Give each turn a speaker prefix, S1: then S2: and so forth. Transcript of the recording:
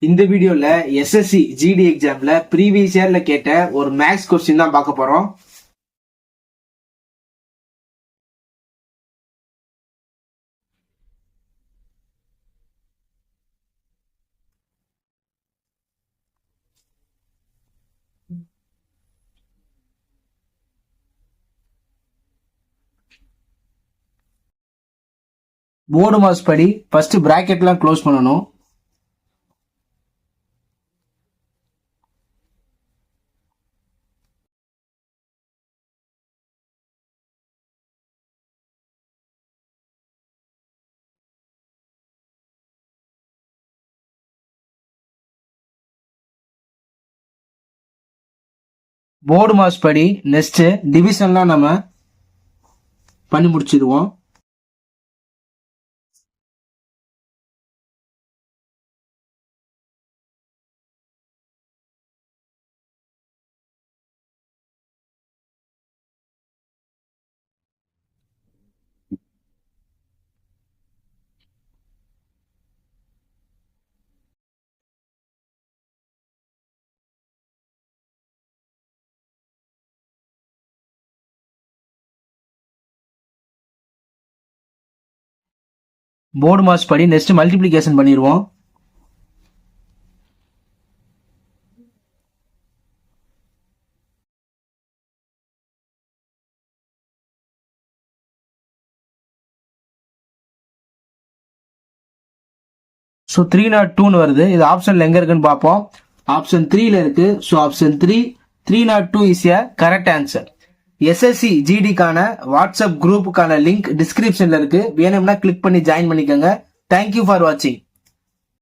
S1: இந்த வீடியோல SSC GD எக்ஸாம்ல ப்ரீவியஸ் இயர்ல கேட்ட ஒரு மேக்ஸ் கொஸ்டின் தான் பார்க்க போறோம். போர்டு மாஸ் படி ஃபர்ஸ்ட் பிராக்கெட்லாம் க்ளோஸ் பண்ணணும். போர்டு மாஸ் படி நெக்ஸ்ட் டிவிஷன்லாம் நம்ம பண்ணி முடிச்சிடுவோம். போர்டு மாஸ் படி நெக்ஸ்ட் மல்டிப்ளிகேஷன் பண்ணிடுவோம். ஸோ 302 வருது. இது ஆப்ஷன்ல எங்க இருக்குன்னு பார்ப்போம். ஆப்ஷன் 3ல இருக்கு. So option 302 is a correct answer. SSC ஜிடிக்கான வாட்ஸ்அப் குரூப்புக்கான லிங்க் டிஸ்கிரிப்ஷன்ல இருக்கு. வேணும்னா கிளிக் பண்ணி ஜாயின் பண்ணிக்கோங்க. தேங்க்யூ ஃபார் வாட்சிங்.